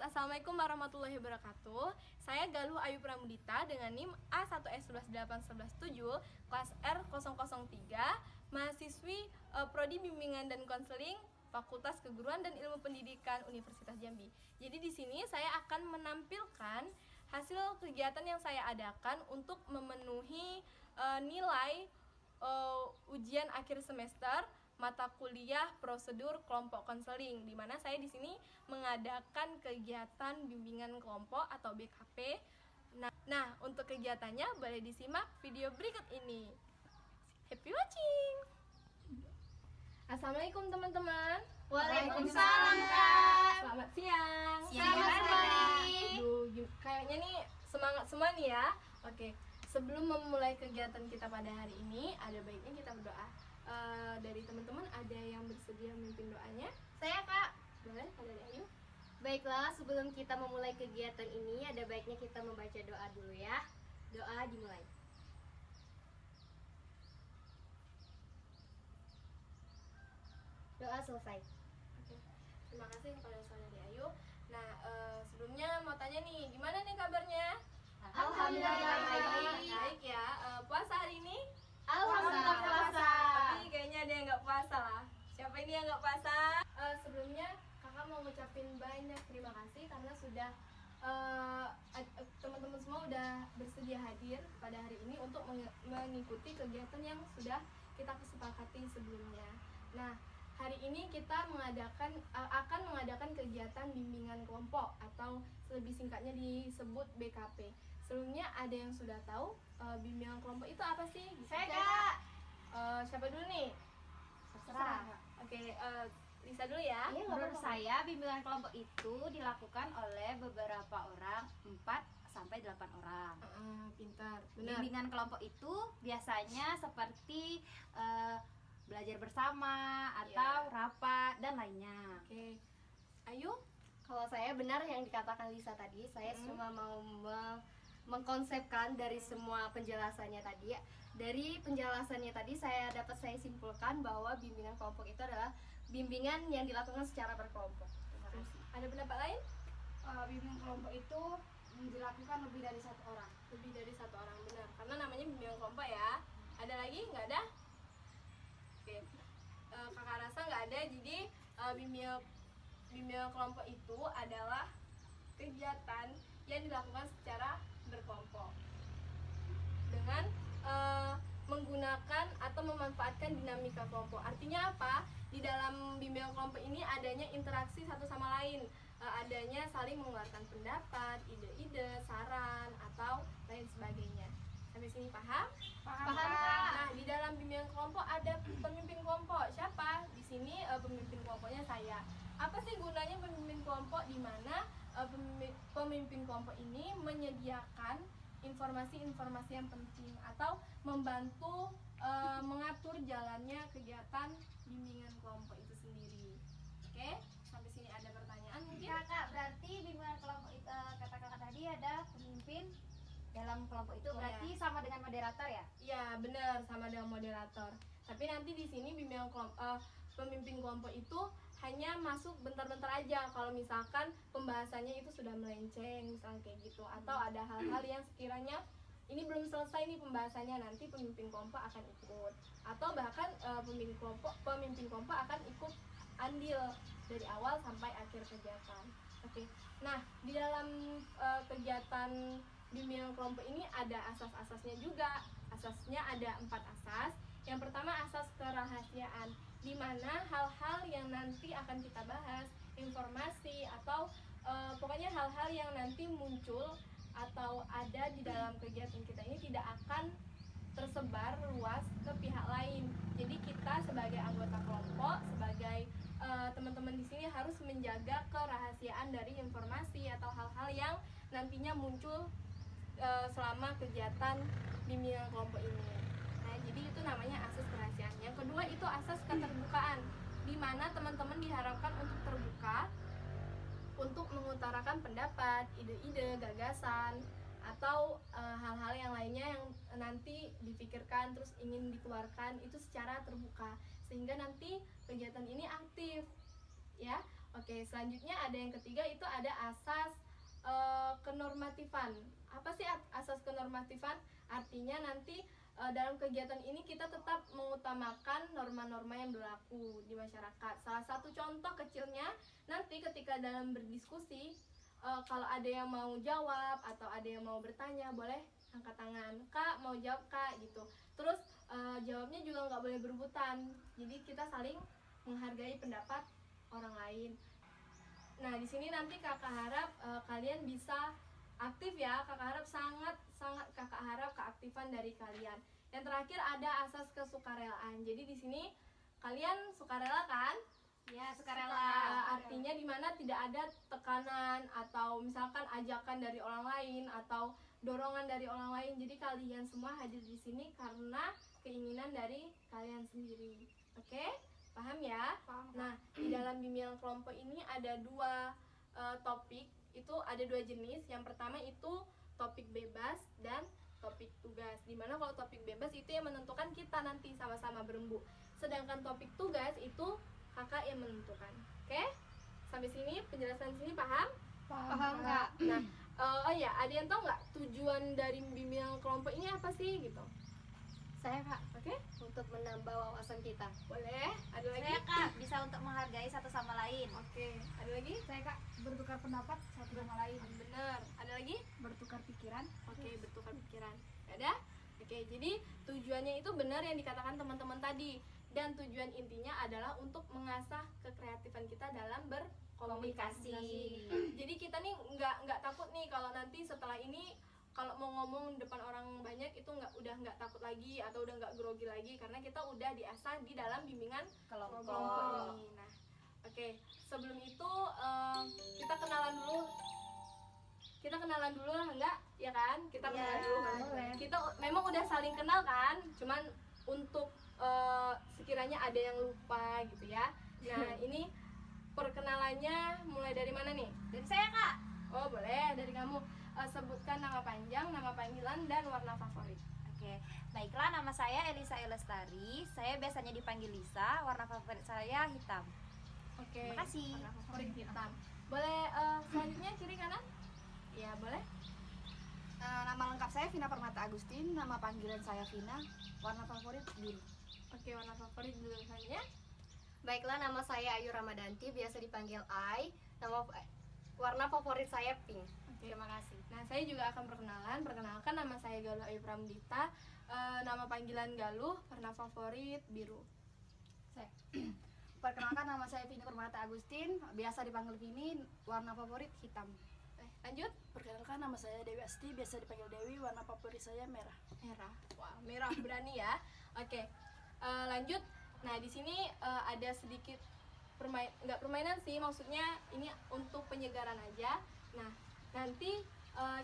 Assalamualaikum warahmatullahi wabarakatuh. Saya Galuh Ayu Pramudita dengan NIM A1S1181117 kelas R003, mahasiswi Prodi Bimbingan dan Konseling Fakultas Keguruan dan Ilmu Pendidikan Universitas Jambi. Jadi di sini saya akan menampilkan hasil kegiatan yang saya adakan untuk memenuhi nilai ujian akhir semester mata kuliah prosedur kelompok konseling, di mana saya di sini mengadakan kegiatan bimbingan kelompok atau BKP. Nah, untuk kegiatannya boleh disimak video berikut ini. Happy watching. Assalamualaikum teman-teman. Waalaikumsalam, Kak. Selamat siang. Selamat pagi. Kayaknya nih semangat semua nih ya. Oke, sebelum memulai kegiatan kita pada hari ini, ada baiknya kita berdoa. Dari teman-teman ada yang bersedia memimpin doanya? Saya, Kak. Boleh, ada Ayu. Baiklah, sebelum kita memulai kegiatan ini, ada baiknya kita membaca doa dulu ya. Doa dimulai. Doa selesai. Oke. Terima kasih kepada saudari Ayu. Nah, sebelumnya mau tanya nih, gimana nih kabarnya? Alhamdulillah baik. Baik ya. Puasa hari ini? Alhamdulillah puasa. Tapi kayaknya ada yang nggak puasa lah. Siapa ini yang nggak puasa? Sebelumnya kakak mau ngucapin banyak terima kasih karena sudah teman-teman semua udah bersedia hadir pada hari ini untuk mengikuti kegiatan yang sudah kita kesepakati sebelumnya. Nah, hari ini kita akan mengadakan kegiatan bimbingan kelompok atau lebih singkatnya disebut BKP. Sebelumnya ada yang sudah tahu bimbingan kelompok itu apa sih? Saya, Kak. Siapa dulu nih? Terserah. Oke, Lisa dulu ya. Menurut saya bimbingan kelompok itu dilakukan oleh beberapa orang, 4 sampai 8 orang. Pintar, benar. Bimbingan kelompok itu biasanya seperti belajar bersama atau rapat dan lainnya. Oke. Ayu? Kalau saya benar yang dikatakan Lisa tadi, saya cuma mau mengkonsepkan dari semua penjelasannya tadi. Dari penjelasannya tadi saya simpulkan bahwa bimbingan kelompok itu adalah bimbingan yang dilakukan secara berkelompok. Terima kasih. Ada pendapat lain? Bimbingan kelompok itu dilakukan lebih dari 1 orang. Lebih dari 1 orang, benar. Karena namanya bimbingan kelompok ya. Ada lagi? Nggak ada? Oke. Kakak rasa nggak ada. Jadi bimbingan kelompok itu adalah kegiatan yang dilakukan secara berkelompok dengan menggunakan atau memanfaatkan dinamika kelompok. Artinya apa? Di dalam bimbingan kelompok ini adanya interaksi satu sama lain, adanya saling mengeluarkan pendapat, ide-ide, saran, atau lain sebagainya. Sampai sini paham? Paham. Nah, di dalam bimbingan kelompok ada pemimpin kelompok. Siapa? Di sini pemimpin kelompoknya saya. Apa sih gunanya pemimpin kelompok? Di mana pemimpin kelompok ini menyediakan informasi-informasi yang penting atau membantu mengatur jalannya kegiatan bimbingan kelompok itu sendiri. Oke, sampai sini ada pertanyaan mungkin? Kakak, berarti bimbingan kelompok itu kata kakak tadi ada pemimpin dalam kelompok itu, berarti sama dengan moderator ya? Iya, benar, sama dengan moderator. Tapi nanti di sini bimbingan pemimpin kelompok itu hanya masuk bentar-bentar aja kalau misalkan pembahasannya itu sudah melenceng misalnya kayak gitu, atau ada hal-hal yang sekiranya ini belum selesai nih pembahasannya, nanti pemimpin kelompok akan ikut, atau bahkan pemimpin kelompok akan ikut andil dari awal sampai akhir kegiatan. Oke. Nah, di dalam kegiatan bimbingan kelompok ini ada asas-asasnya juga. Asasnya ada 4 asas. Yang pertama asas kerahasiaan, di mana hal-hal yang nanti akan kita bahas, informasi atau pokoknya hal-hal yang nanti muncul atau ada di dalam kegiatan kita ini tidak akan tersebar luas ke pihak lain. Jadi kita sebagai anggota kelompok, sebagai teman-teman di sini harus menjaga kerahasiaan dari informasi atau hal-hal yang nantinya muncul selama kegiatan bimbingan kelompok ini. Nah, jadi itu namanya asas kerahasiaan. Yang kedua itu asas keterbukaan, di mana teman-teman diharapkan untuk terbuka untuk mengutarakan pendapat, ide-ide, gagasan, atau hal-hal yang lainnya yang nanti dipikirkan terus ingin dikeluarkan itu secara terbuka, sehingga nanti kegiatan ini aktif ya. Oke, selanjutnya ada yang ketiga, itu ada asas kenormatifan. Apa sih asas kenormatifan? Artinya nanti dalam kegiatan ini kita tetap mengutamakan norma-norma yang berlaku di masyarakat. Salah satu contoh kecilnya, nanti ketika dalam berdiskusi, kalau ada yang mau jawab atau ada yang mau bertanya, boleh angkat tangan, Kak mau jawab Kak, gitu. Terus jawabnya juga nggak boleh berebutan, jadi kita saling menghargai pendapat orang lain. Nah, di sini nanti kakak harap kalian bisa aktif ya. Kakak harap sangat kakak harap keaktifan dari kalian. Yang terakhir ada asas kesukarelaan. Jadi di sini kalian sukarela kan? Ya, sukarela. Artinya di mana tidak ada tekanan atau misalkan ajakan dari orang lain atau dorongan dari orang lain. Jadi kalian semua hadir di sini karena keinginan dari kalian sendiri. Oke? Paham ya? Paham. Nah, di dalam bimbingan kelompok ini ada dua topik, itu ada dua jenis. Yang pertama itu topik bebas dan topik tugas. Dimana kalau topik bebas itu yang menentukan kita nanti sama-sama berembuk. Sedangkan topik tugas itu kakak yang menentukan. Oke? Sampai sini penjelasan sini paham? Paham Kak. Nah, oh ya, ada yang tahu nggak tujuan dari bimbingan kelompok ini apa sih gitu? Saya Kak, Oke? untuk menambah wawasan kita. Boleh? Ada lagi? Saya Kak bisa untuk menghargai satu sama lain. Oke, ada lagi? Saya Kak bertukar pendapat satu sama lain. Bener. Ada lagi? Bertukar pikiran. Oke, bertukar pikiran. Ada? Oke, jadi tujuannya itu benar yang dikatakan teman-teman tadi. Dan tujuan intinya adalah untuk mengasah kekreatifan kita dalam berkomunikasi. Jadi kita nih nggak takut nih kalau nanti setelah ini kalau mau ngomong depan orang banyak itu udah nggak takut lagi atau udah nggak grogi lagi karena kita udah diasah di dalam bimbingan kelompok ini. Nah, oke, sebelum itu kita kenalan dulu lah, enggak ya kan? Kita kenalan dulu kan? boleh. Kita memang udah saling kenal kan, cuman untuk sekiranya ada yang lupa gitu ya. Nah, ini perkenalannya mulai dari mana nih? Dan saya Kak. Oh, boleh dari kamu. Sebutkan nama panjang, nama panggilan, dan warna favorit. Oke, baiklah, nama saya Elisa Elestari. Saya biasanya dipanggil Lisa. Warna favorit saya hitam. Oke. Terima kasih. Warna favorit hitam. Boleh selanjutnya kiri kanan? Iya, boleh. Nama lengkap saya Vina Permata Agustin, nama panggilan saya Vina, warna favorit biru. Oke, warna favorit dulu selanjutnya. Baiklah, nama saya Ayu Ramadanti, biasa dipanggil Ai. Warna favorit saya pink. Terima kasih. Nah, saya juga akan perkenalkan nama saya Galuh Ayu Pramdita, nama panggilan Galuh, warna favorit biru. Perkenalkan, nama saya Vina Permata Agustin, biasa dipanggil Vini, warna favorit hitam. Lanjut. Perkenalkan, nama saya Dewi Asti, biasa dipanggil Dewi, warna favorit saya merah. Merah. Wah, merah berani ya. Oke. Lanjut. Nah, di sini ada sedikit nggak permainan sih, maksudnya ini untuk penyegaran aja. Nah, nanti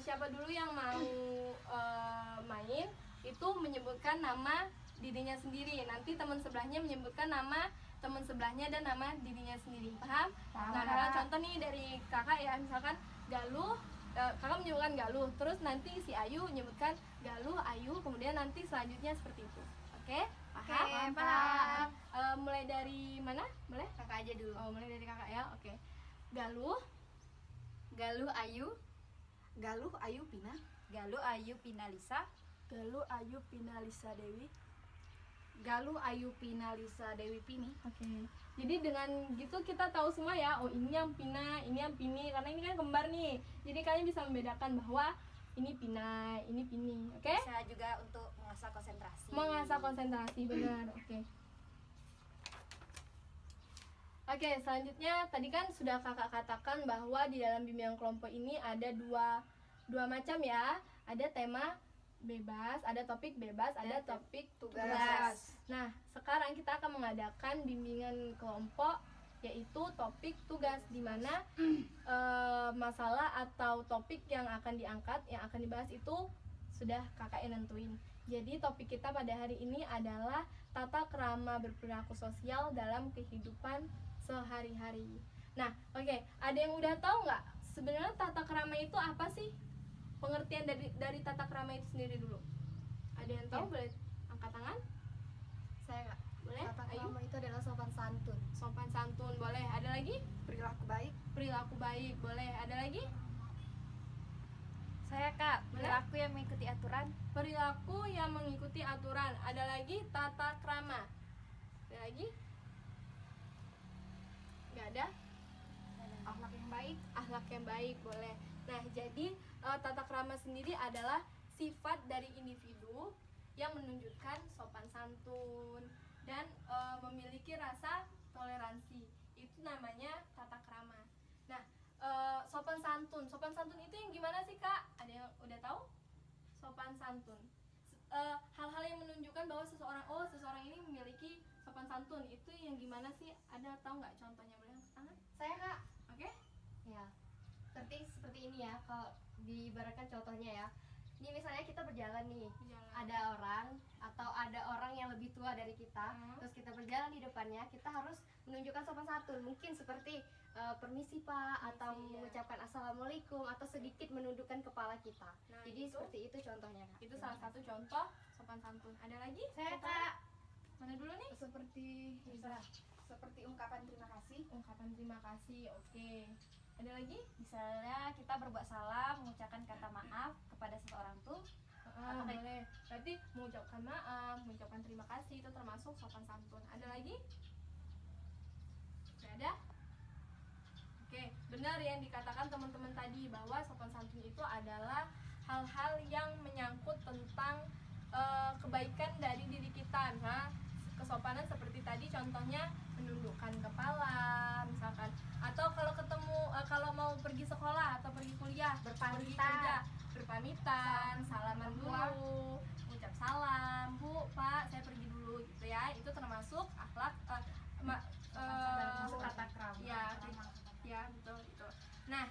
siapa dulu yang mau main itu menyebutkan nama dirinya sendiri. Nanti teman sebelahnya menyebutkan nama teman sebelahnya dan nama dirinya sendiri. Paham? Nah, kalau contoh nih dari kakak ya, misalkan Galuh, kakak menyebutkan Galuh, terus nanti si Ayu menyebutkan Galuh, Ayu, kemudian nanti selanjutnya seperti itu. Oke? Paham? Oke, paham. Mulai dari mana? Boleh? Kakak aja dulu. Oh, mulai dari kakak ya. Oke. Galuh, Galuh Ayu. Galuh Ayu Vina, Galuh Ayu Pina Lisa. Galuh Ayu Pina Lisa Dewi. Galuh Ayu Pina Lisa Dewi Pini. Oke. Jadi dengan gitu kita tahu semua ya, oh ini yang Pina, ini yang Pini, karena ini kan kembar nih. Jadi kalian bisa membedakan bahwa ini Pina, ini Pini. Oke? Bisa juga untuk mengasah konsentrasi. Mengasah konsentrasi, benar. Oke. Oke, selanjutnya tadi kan sudah kakak katakan bahwa di dalam bimbingan kelompok ini ada dua macam ya. Ada tema bebas, ada topik bebas, ada topik tugas. Nah, sekarang kita akan mengadakan bimbingan kelompok yaitu topik tugas, di mana masalah atau topik yang akan diangkat, yang akan dibahas itu sudah kakak yang nentuin. Jadi topik kita pada hari ini adalah tata krama berperilaku sosial dalam kehidupan sehari-hari. Nah, oke, ada yang udah tahu nggak sebenarnya tata krama itu apa sih? Pengertian dari tata krama itu sendiri dulu. Ada yang tahu? Boleh angkat tangan? Saya Kak. Boleh? boleh. Tata Ayu. krama itu adalah sopan santun. Sopan santun, boleh. Ada lagi? Perilaku baik. Perilaku baik, boleh. Ada lagi? Saya Kak, perilaku yang mengikuti aturan. Perilaku yang mengikuti aturan. Ada lagi? Tata krama. Ada lagi? Nggak ada? Akhlak yang baik. Akhlak yang baik, boleh. Nah, jadi tata krama sendiri adalah sifat dari individu yang menunjukkan sopan santun dan memiliki rasa toleransi. Itu namanya tata krama. Nah, sopan santun itu yang gimana sih, Kak? Ada yang udah tahu? Sopan santun. Hal-hal yang menunjukkan bahwa seseorang ini memiliki sopan santun itu yang gimana sih? Ada tahu nggak contohnya? Boleh angkat tangan? Saya Kak, Oke? ya seperti ini ya, kalau diibaratkan contohnya ya. Ini misalnya kita berjalan nih, Berjalan. ada orang yang lebih tua dari kita, terus kita berjalan di depannya, kita harus menunjukkan sopan santun, mungkin seperti permisi Pak, atau Permisi, ya. mengucapkan assalamualaikum, atau sedikit menundukkan kepala kita. Nah, Jadi itu- seperti itu contohnya Kak. Itu salah satu contoh sopan santun. Ada lagi? Saya Contohnya? Kak, Mana dulu nih? Seperti ungkapan terima kasih. Ungkapan terima kasih. Oke. Ada lagi? misalnya kita berbuat salah, mengucapkan kata maaf kepada seseorang tuh. Oke. Boleh. Berarti mengucapkan maaf, mengucapkan terima kasih itu termasuk sopan santun. Ada lagi? Gak ada? Oke, benar yang dikatakan teman-teman tadi bahwa sopan santun itu adalah hal-hal yang menyangkut tentang kebaikan dari diri kita. Nah, kesopanan seperti tadi contohnya menundukkan kepala misalkan, atau kalau mau pergi sekolah atau pergi kuliah, pergi kerja, berpamitan, salaman dulu, ucap salam, Bu, Pak, saya pergi dulu gitu ya. Itu termasuk akhlak Termasuk tata krama. ya betul itu. Nah,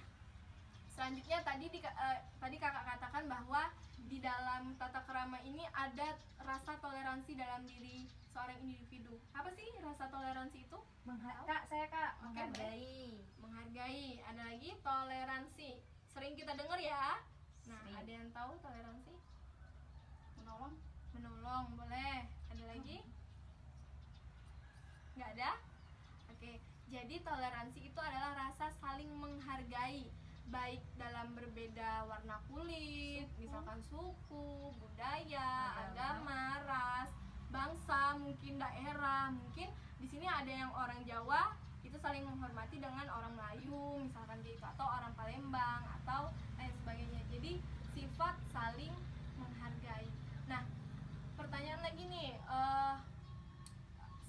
selanjutnya tadi kakak katakan bahwa di dalam tata krama ini ada rasa toleransi dalam diri seorang individu. Apa sih rasa toleransi itu? Kak, saya Kak, Oke, menghargai. Menghargai. Ada lagi toleransi. Sering kita dengar ya. Nah, Sering. ada yang tahu toleransi? Menolong. Menolong, boleh. Ada lagi? Nggak ada? Oke, jadi toleransi itu adalah rasa saling menghargai, baik dalam berbeda warna kulit, misalkan suku, budaya, agama, ras, bangsa, mungkin daerah, mungkin di sini ada yang orang Jawa itu saling menghormati dengan orang Melayu, misalkan gitu, atau orang Palembang atau lain sebagainya. Jadi sifat saling menghargai. Nah, pertanyaan lagi nih,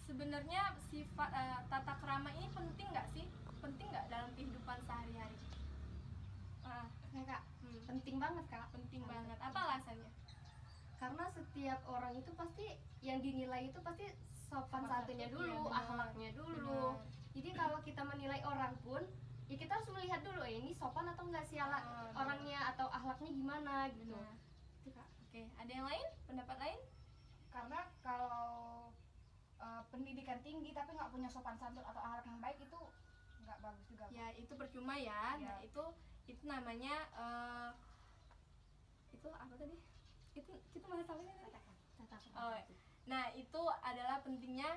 sebenarnya sifat tata krama ini penting nggak sih? Penting nggak dalam kehidupan sehari-hari? Ya Kak, penting banget Kak. Penting banget. Apa alasannya? Karena setiap orang itu pasti yang dinilai itu pasti sopan santunnya santun, dulu, iya, benar. akhlaknya dulu. Jadi kalau kita menilai orang pun, ya kita harus melihat dulu ini sopan atau enggak sih orangnya atau akhlaknya gimana gitu. Benar. Itu Kak. Oke, ada yang lain? Pendapat lain? Karena kalau pendidikan tinggi tapi nggak punya sopan santun atau akhlak yang baik itu nggak bagus juga. Ya, itu percuma ya. Ya. Nah, itu namanya itu apa tadi? Itu kita bahas apa tadi? Tata krama. Oh, nah itu adalah pentingnya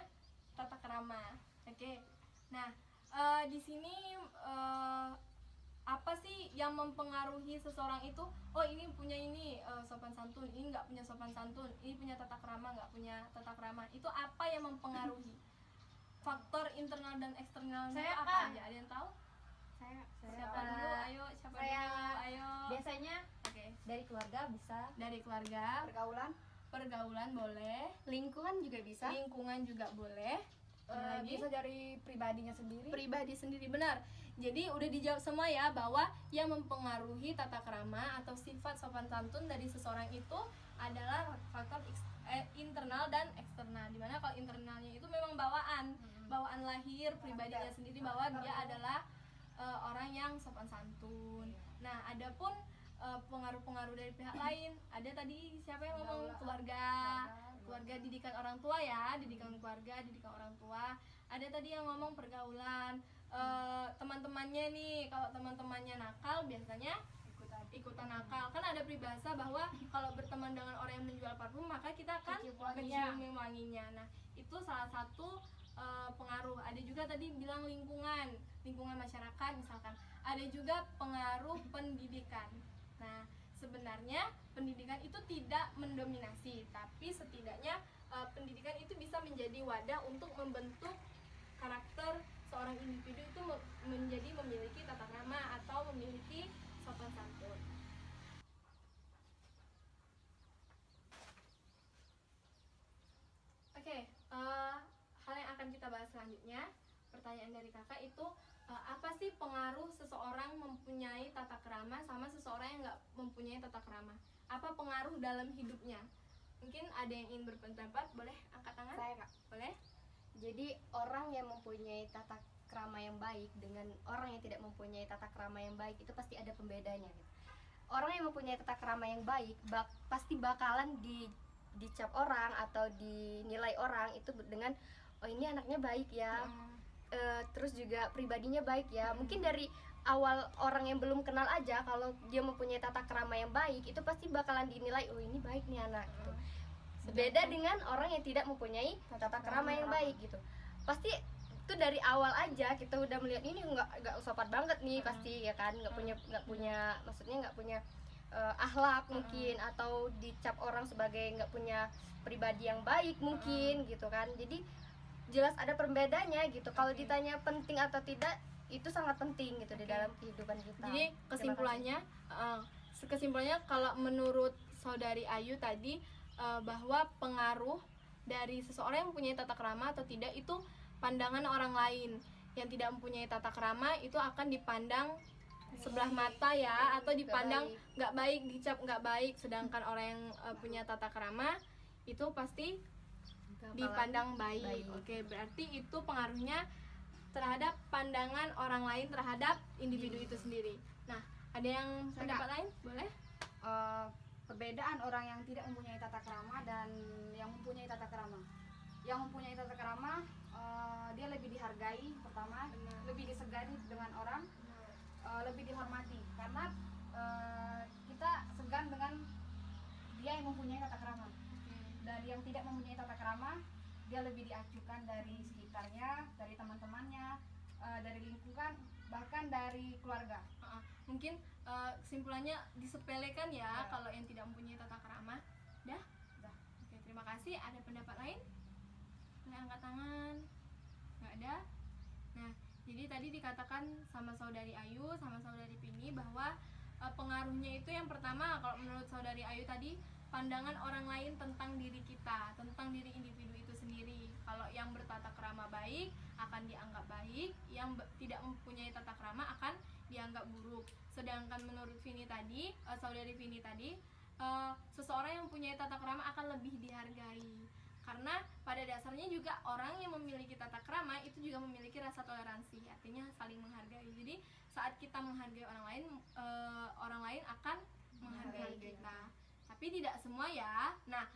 tata krama. Oke. Nah, di sini apa sih yang mempengaruhi seseorang itu? Oh, ini punya sopan santun, ini nggak punya sopan santun, ini punya tata krama, nggak punya tata krama. Itu apa yang mempengaruhi? Faktor internal dan eksternalnya Saya, apa Kak. aja? Ada yang tahu? Saya Siapa dulu? Ayo, siapa Saya. dulu? Ayo. Biasanya Oke. dari keluarga bisa. Dari keluarga, pergaulan boleh, Lingkungan juga bisa. lingkungan juga boleh. Ada lagi? Bisa dari pribadinya sendiri. Pribadi sendiri, benar. Jadi udah dijawab semua ya, bahwa yang mempengaruhi tata krama atau sifat sopan santun dari seseorang itu adalah faktor internal dan eksternal. Dimana kalau internalnya itu memang bawaan lahir pribadinya sendiri bahwa dia adalah orang yang sopan santun. Nah, adapun pengaruh-pengaruh dari pihak lain, ada tadi siapa yang ngomong? Keluarga, didikan orang tua ya, didikan keluarga, didikan orang tua. Ada tadi yang ngomong pergaulan, teman-temannya nih, kalau teman-temannya nakal biasanya ikutan nakal. Kan ada peribahasa bahwa kalau berteman dengan orang yang menjual parfum maka kita akan Kecium wanginya. mencium wanginya. Nah, itu salah satu pengaruh. Ada juga tadi bilang lingkungan masyarakat misalkan. Ada juga pengaruh pendidikan. Nah, sebenarnya pendidikan itu tidak mendominasi, tapi setidaknya pendidikan itu bisa menjadi wadah untuk membentuk karakter seorang individu itu menjadi memiliki tata krama atau memiliki sopan santun. Oke, hal yang akan kita bahas selanjutnya, pertanyaan dari kakak itu apa sih pengaruh seseorang mempunyai tata krama sama seseorang yang nggak mempunyai tata krama? Apa pengaruh dalam hidupnya? Mungkin ada yang ingin berpendapat, boleh angkat tangan? Saya Kak. Boleh? Jadi orang yang mempunyai tata krama yang baik dengan orang yang tidak mempunyai tata krama yang baik itu pasti ada pembedanya gitu. Orang yang mempunyai tata krama yang baik pasti bakalan dicap orang atau dinilai orang itu dengan oh ini anaknya baik ya. Terus juga pribadinya baik ya. Mungkin dari awal orang yang belum kenal aja kalau dia mempunyai tata krama yang baik itu pasti bakalan dinilai oh ini baik nih anak gitu. Beda dengan orang yang tidak mempunyai tata krama yang baik gitu. Pasti itu dari awal aja kita udah melihat ini nggak sopan banget nih pasti ya kan, nggak punya maksudnya nggak punya akhlak mungkin, atau dicap orang sebagai nggak punya pribadi yang baik mungkin gitu kan. Jadi jelas ada perbedaannya gitu. Kalau ditanya penting atau tidak, itu sangat penting gitu di dalam kehidupan kita. Jadi kesimpulannya kalau menurut saudari Ayu tadi bahwa pengaruh dari seseorang yang mempunyai tata krama atau tidak itu pandangan orang lain. Yang tidak mempunyai tata krama itu akan dipandang sebelah mata ya, atau dipandang nggak baik, dicap nggak baik. Sedangkan orang yang punya tata krama itu pasti dipandang baik. Oke, berarti itu pengaruhnya terhadap pandangan orang lain terhadap individu itu sendiri. Nah, ada yang pendapat lain? Boleh? Perbedaan orang yang tidak mempunyai tata krama dan yang mempunyai tata krama. Yang mempunyai tata krama dia lebih dihargai, pertama, lebih disegani dengan orang, lebih dihormati karena kita segan dengan dia yang mempunyai tata krama. Dan yang tidak mempunyai tata krama, dia lebih diacuhkan dari sekitarnya, dari teman-temannya, dari lingkungan, bahkan dari keluarga. Mungkin kesimpulannya disepelekan ya kalau yang tidak mempunyai tata krama. Dah? Oke, terima kasih. Ada pendapat lain? Boleh angkat tangan. Nggak ada? Nah, jadi tadi dikatakan sama saudari Ayu sama saudari Pini bahwa pengaruhnya itu yang pertama, kalau menurut saudari Ayu tadi, pandangan orang lain tentang diri kita, tentang diri individu itu sendiri. Kalau yang bertata krama baik akan dianggap baik, yang tidak mempunyai tata krama akan dianggap buruk. Sedangkan menurut Vini tadi, saudari Vini tadi, seseorang yang mempunyai tata krama akan lebih dihargai. Karena pada dasarnya juga orang yang memiliki tata krama itu juga memiliki rasa toleransi, artinya saling menghargai. Jadi saat kita menghargai orang lain akan menghargai kita. Tapi tidak semua ya. Nah,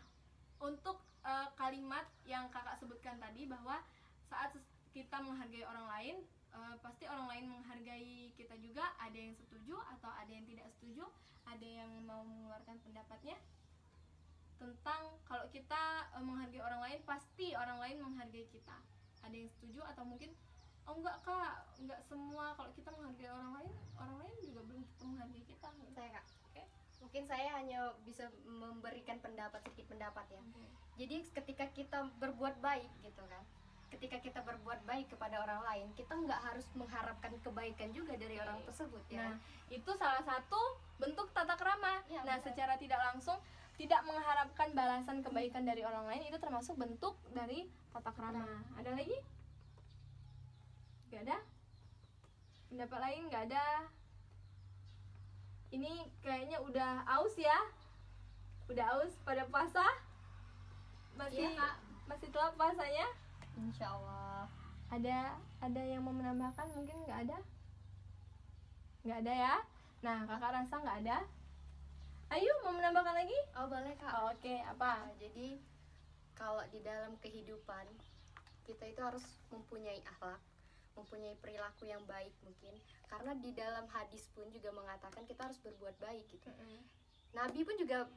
untuk kalimat yang kakak sebutkan tadi bahwa saat kita menghargai orang lain, pasti orang lain menghargai kita juga. Ada yang setuju atau ada yang tidak setuju? Ada yang mau mengeluarkan pendapatnya tentang kalau kita menghargai orang lain, pasti orang lain menghargai kita. Ada yang setuju atau mungkin oh enggak kak, enggak semua, kalau kita menghargai orang lain juga belum tentu menghargai kita. Saya Kak. Mungkin saya hanya bisa memberikan sedikit pendapat ya. Jadi ketika kita berbuat baik gitu kan, ketika kita berbuat baik kepada orang lain, kita nggak harus mengharapkan kebaikan juga dari orang tersebut ya. Nah, itu salah satu bentuk tata krama. Ya, Nah, betul. secara tidak langsung tidak mengharapkan balasan kebaikan dari orang lain itu termasuk bentuk dari tata krama. Ada lagi? Gak ada? Pendapat lain gak ada? Ini kayaknya udah aus ya? Udah aus pada puasa? Masih Iya, Kak. masih telat puasanya? Insya Allah. Ada yang mau menambahkan? Mungkin nggak ada? Nggak ada ya? Nah, kakak rasa nggak ada. Ayo, mau menambahkan lagi? Oh boleh Kak. Oke, apa? Jadi kalau di dalam kehidupan kita itu harus mempunyai akhlak, mempunyai perilaku yang baik mungkin, karena di dalam hadis pun juga mengatakan kita harus berbuat baik gitu. Nabi pun juga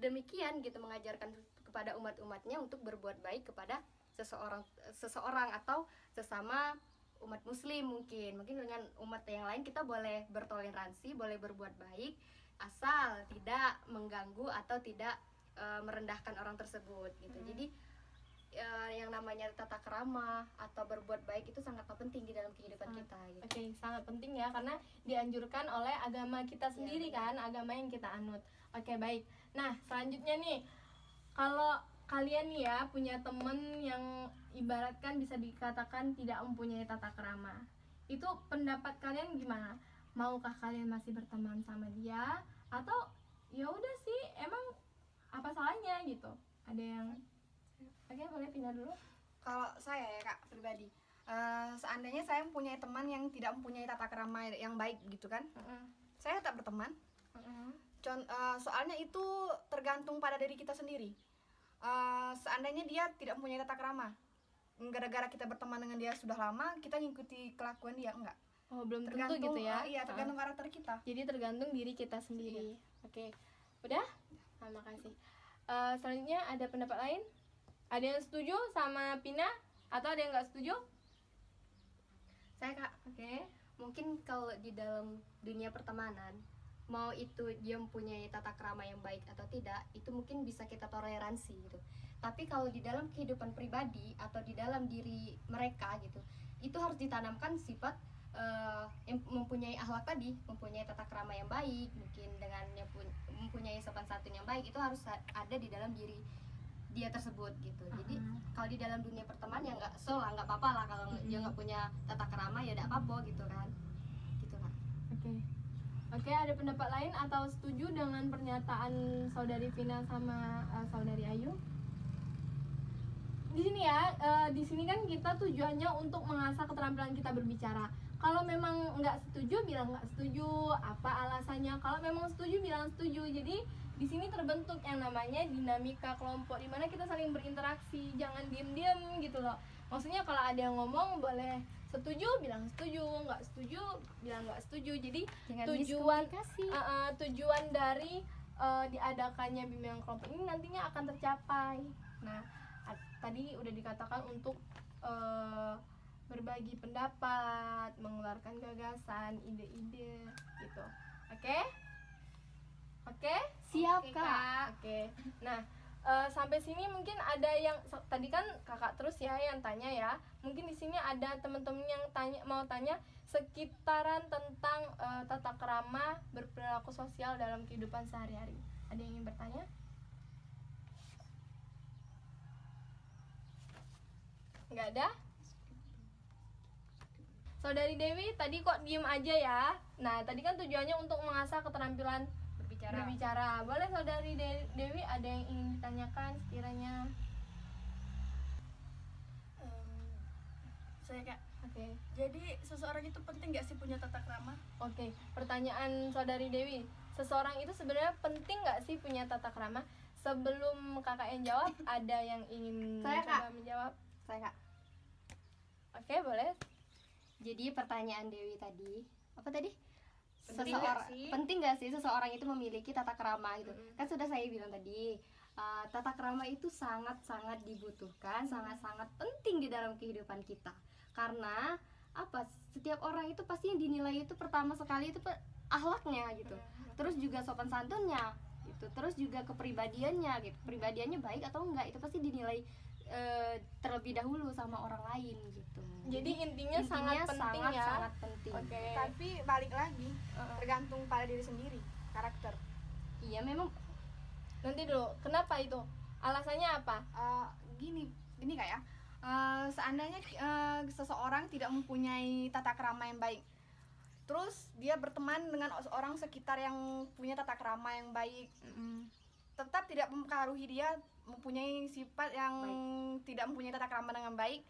demikian gitu, mengajarkan kepada umat-umatnya untuk berbuat baik kepada seseorang atau sesama umat muslim. Mungkin dengan umat yang lain kita boleh bertoleransi, boleh berbuat baik asal tidak mengganggu atau tidak merendahkan orang tersebut gitu. Jadi yang namanya tata krama atau berbuat baik itu sangat penting di dalam kehidupan kita gitu. Oke, sangat penting ya, karena dianjurkan oleh agama kita sendiri kan, agama yang kita anut. Oke, baik. Nah, selanjutnya nih, kalau kalian nih ya punya temen yang ibaratkan bisa dikatakan tidak mempunyai tata krama, itu pendapat kalian gimana? Maukah kalian masih berteman sama dia, atau ya udah sih, emang apa salahnya gitu? Ada yang Oke, boleh pindah dulu. Kalau saya ya kak pribadi, seandainya saya mempunyai teman yang tidak mempunyai tata krama yang baik gitu kan, saya tak berteman. Soalnya itu tergantung pada diri kita sendiri. Seandainya dia tidak mempunyai tata krama, gara-gara kita berteman dengan dia sudah lama, kita ngikuti kelakuan dia, enggak. Oh, belum tentu Tergantung, gitu ya? iya, tergantung karakter kita. Jadi tergantung diri kita sendiri. Oke, udah? Nah, makasih. Selanjutnya ada pendapat lain? Ada yang setuju sama Pina atau ada yang nggak setuju? Saya kak, Oke. mungkin kalau di dalam dunia pertemanan, mau itu dia mempunyai tata krama yang baik atau tidak, itu mungkin bisa kita toleransi gitu. Tapi kalau di dalam kehidupan pribadi atau di dalam diri mereka gitu, itu harus ditanamkan sifat yang mempunyai akhlak tadi, mempunyai tata krama yang baik, mungkin dengan mempunyai sopan santun yang baik, itu harus ada di dalam diri dia tersebut gitu. Jadi kalau di dalam dunia pertemanan ya nggak apa-apa lah kalau dia nggak punya tata krama, ya nggak apa-apa gitu kan, gitu kan. Oke, ada pendapat lain atau setuju dengan pernyataan saudari Vina sama saudari Ayu? Di sini ya, di sini kan kita tujuannya untuk mengasah keterampilan kita berbicara. Kalau memang nggak setuju, bilang nggak setuju. Apa alasannya? Kalau memang setuju, bilang setuju. Jadi di sini terbentuk yang namanya dinamika kelompok, di mana kita saling berinteraksi, jangan diem-diem gitu loh. Maksudnya kalau ada yang ngomong boleh setuju, bilang setuju, nggak setuju, bilang nggak setuju. Jadi Jangan tujuan miskomunikasi. tujuan dari diadakannya bimbingan kelompok ini nantinya akan tercapai. Nah, tadi udah dikatakan untuk berbagi pendapat, mengeluarkan gagasan, ide-ide gitu. Oke? Siap Oke, kak. Oke. Nah, sampai sini mungkin ada yang tadi kan kakak terus ya yang tanya ya. Mungkin di sini ada teman-teman yang mau tanya sekitaran tentang tata krama berperilaku sosial dalam kehidupan sehari-hari. Ada yang ingin bertanya? Nggak ada? Saudari Dewi tadi kok diem aja ya? Nah, tadi kan tujuannya untuk mengasah keterampilan berbicara. Boleh saudari Dewi ada yang ingin ditanyakan sekiranya? Saya kak, Oke. jadi seseorang itu penting nggak sih punya tata krama? Oke, pertanyaan saudari Dewi, seseorang itu sebenarnya penting nggak sih punya tata krama? Sebelum kakak yang jawab, ada yang ingin Saya, mencoba Kak. menjawab? Saya kak. Oke, boleh. Jadi pertanyaan Dewi tadi, apa tadi? Penting nggak sih? Penting nggak sih seseorang itu memiliki tata krama gitu? Kan sudah saya bilang tadi, tata krama itu sangat-sangat dibutuhkan, sangat-sangat penting di dalam kehidupan kita. Karena apa? Setiap orang itu pasti yang dinilai itu pertama sekali itu akhlaknya gitu. Terus juga sopan santunnya gitu. Terus juga kepribadiannya gitu. Pribadiannya baik atau enggak itu pasti dinilai terlebih dahulu sama orang lain gitu. Jadi intinya sangat penting ya. Sangat penting. Oke. Tapi balik lagi, tergantung pada diri sendiri, karakter. Iya memang Nanti dulu, kenapa itu? Alasannya apa? Gini kak ya, seandainya seseorang tidak mempunyai tata krama yang baik, terus dia berteman dengan orang sekitar yang punya tata krama yang baik, tetap tidak mempengaruhi dia mempunyai sifat yang tidak mempunyai tata krama dengan baik.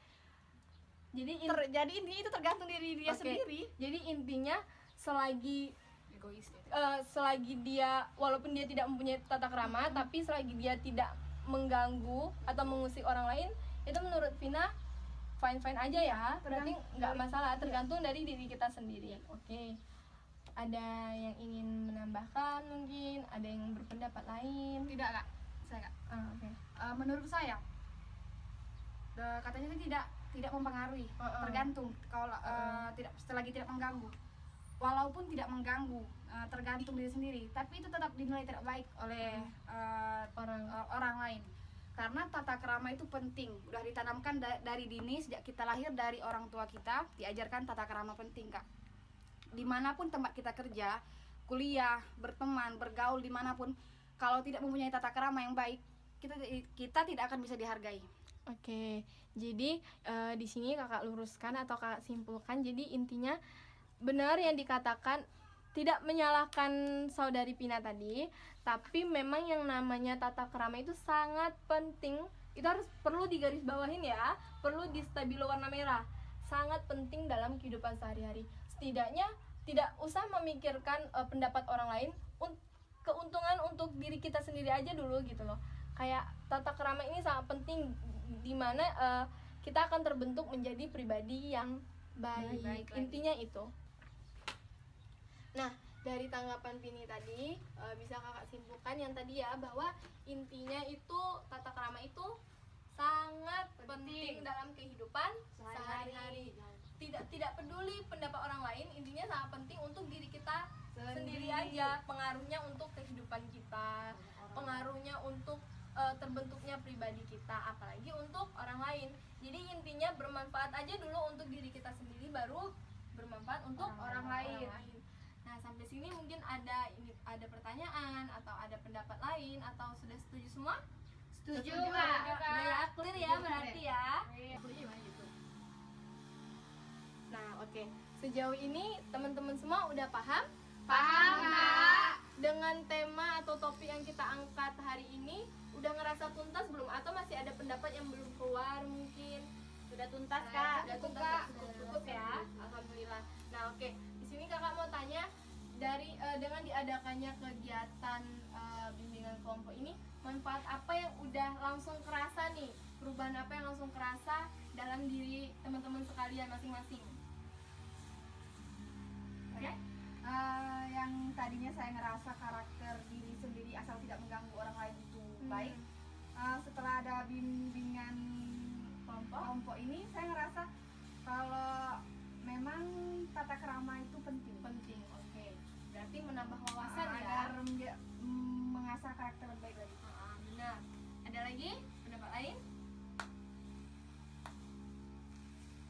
Jadi Jadi intinya itu tergantung diri dia Oke. sendiri. Jadi intinya selagi Egois ya. selagi dia walaupun dia tidak mempunyai tata krama, tapi selagi dia tidak mengganggu atau mengusik orang lain, itu menurut Vina fine aja ya, berarti nggak masalah, tergantung dari diri kita sendiri. Oke, ada yang ingin menambahkan mungkin, ada yang berpendapat lain? Tidak kak, saya kak. Oke. Menurut saya katanya itu tidak mempengaruhi, tergantung kalau tidak selagi tidak mengganggu, walaupun tidak mengganggu, tergantung diri sendiri, tapi itu tetap dinilai tidak baik oleh orang lain, karena tata krama itu penting, udah ditanamkan dari dini, sejak kita lahir dari orang tua kita diajarkan tata krama penting kak. Dimanapun tempat kita kerja, kuliah, berteman, bergaul dimanapun, kalau tidak mempunyai tata krama yang baik, kita tidak akan bisa dihargai. Oke, jadi di sini kakak luruskan atau kakak simpulkan, jadi intinya benar yang dikatakan, tidak menyalahkan saudari Pina tadi, tapi memang yang namanya tata krama itu sangat penting, itu harus perlu digarisbawahin ya, perlu di stabilo warna merah, sangat penting dalam kehidupan sehari-hari. Setidaknya tidak usah memikirkan pendapat orang lain, keuntungan untuk diri kita sendiri aja dulu gitu loh. Kayak tata krama ini sangat penting, dimana kita akan terbentuk menjadi pribadi yang baik. Intinya itu. Nah, dari tanggapan Pini tadi bisa kakak simpulkan yang tadi ya, bahwa intinya itu tata krama itu sangat penting dalam kehidupan sehari-hari. Tidak peduli pendapat orang lain, intinya sangat penting untuk diri kita sendiri aja. Pengaruhnya untuk kehidupan kita, pengaruhnya untuk terbentuknya pribadi kita, apalagi untuk orang lain. Jadi intinya bermanfaat aja dulu untuk diri kita sendiri, baru bermanfaat untuk orang lain. Nah, sampai sini mungkin ada pertanyaan atau ada pendapat lain, atau sudah setuju semua? Setuju Udah ya, clear ya berarti ya. Nah, oke. Sejauh ini teman-teman semua udah paham? Paham, Kak. Dengan tema atau topik yang kita angkat hari ini, udah ngerasa tuntas belum? Atau masih ada pendapat yang belum keluar mungkin? Sudah tuntas kak. Sudah tuntas, Kak. Cukup ya. Alhamdulillah. Nah, oke. Di sini kakak mau tanya, dari dengan diadakannya kegiatan bimbingan kelompok ini, manfaat apa yang udah langsung kerasa nih? Perubahan apa yang langsung kerasa dalam diri teman-teman sekalian masing-masing? Oke? Yang tadinya saya ngerasa karakter diri sendiri asal tidak mengganggu orang lain itu baik, setelah ada bimbingan kelompok ini, saya ngerasa kalau memang tata krama itu penting. Oke. Berarti menambah wawasan ya. Agar mengasah karakter lebih baik lagi. Benar. Ada lagi pendapat lain?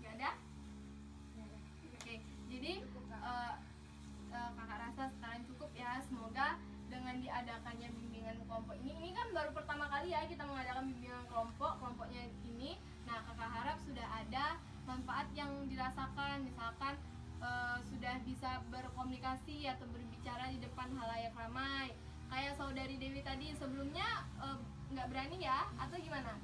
Gak ada? Oke. Jadi kakak rasa sekarang cukup ya. Semoga dengan diadakannya bimbingan kelompok ini kan baru pertama kali ya kita mengadakan bimbingan kelompoknya ini. Nah, kakak harap sudah ada manfaat yang dirasakan, misalkan sudah bisa berkomunikasi atau berbicara di depan halayak ramai. Kayak saudari Dewi tadi sebelumnya nggak berani ya, atau gimana?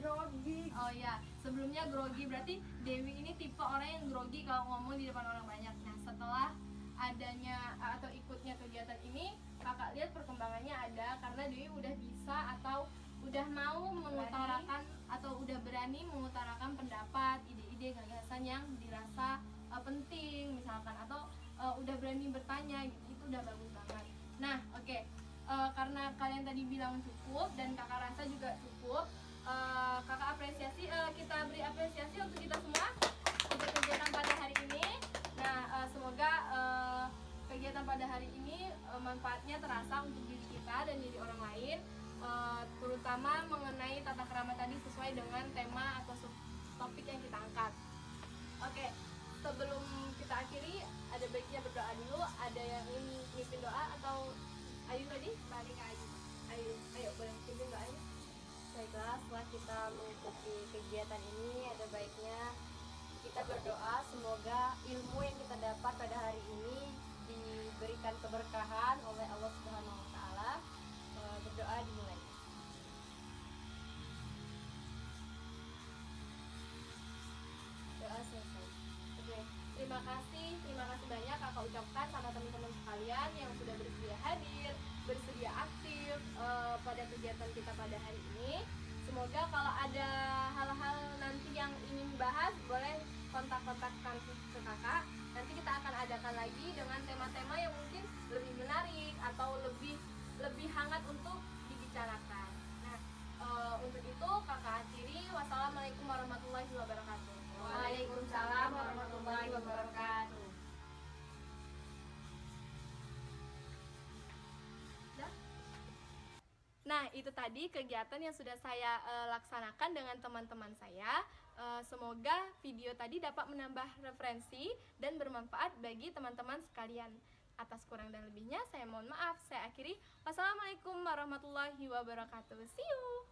Grogi. Oh ya, sebelumnya grogi, berarti Dewi ini tipe orang yang grogi kalau ngomong di depan orang banyak. Nah, setelah adanya atau ikutnya kegiatan ini, kakak lihat perkembangannya ada, karena Dewi udah bisa atau udah mau mengutarakan atau udah berani mengutarakan pendapat, ide-ide, gagasan yang dirasa penting misalkan, atau udah berani bertanya, itu udah bagus banget. Nah, oke. Karena kalian tadi bilang cukup dan kakak rasa juga cukup, kakak apresiasi, kita beri apresiasi untuk kita semua untuk kegiatan pada hari ini. Nah, semoga kegiatan pada hari ini manfaatnya terasa untuk diri kita dan diri orang lain, terutama mengenai tata krama tadi sesuai dengan tema atau topik yang kita angkat. Oke, sebelum kita akhiri, ada baiknya berdoa dulu. Ada yang ingin mimpin doa atau Ayu tadi? Balik ke Ayu. Ayo boleh mimpin doanya. Baiklah, setelah kita mengikuti kegiatan ini, ada baiknya kita berdoa semoga ilmu yang kita dapat pada hari ini diberikan keberkahan oleh Allah Subhanahu wa taala. Berdoa dimulai. Doa selesai. Oke, terima kasih banyak kakak ucapkan sama teman-teman sekalian yang sudah bersedia hadir, bersedia aktif pada kegiatan kita pada hari ini. Semoga kalau ada hal-hal nanti yang dibahas boleh kontak-kontakkan ke kakak. Nanti kita akan adakan lagi dengan tema-tema yang mungkin lebih menarik atau lebih hangat untuk dibicarakan. Nah, untuk itu kakak akhiri. Wassalamualaikum warahmatullahi wabarakatuh. Waalaikumsalam warahmatullahi wabarakatuh. Nah, itu tadi kegiatan yang sudah saya laksanakan dengan teman-teman saya. Semoga video tadi dapat menambah referensi dan bermanfaat bagi teman-teman sekalian. Atas kurang dan lebihnya, saya mohon maaf. Saya akhiri. Wassalamualaikum warahmatullahi wabarakatuh. See you.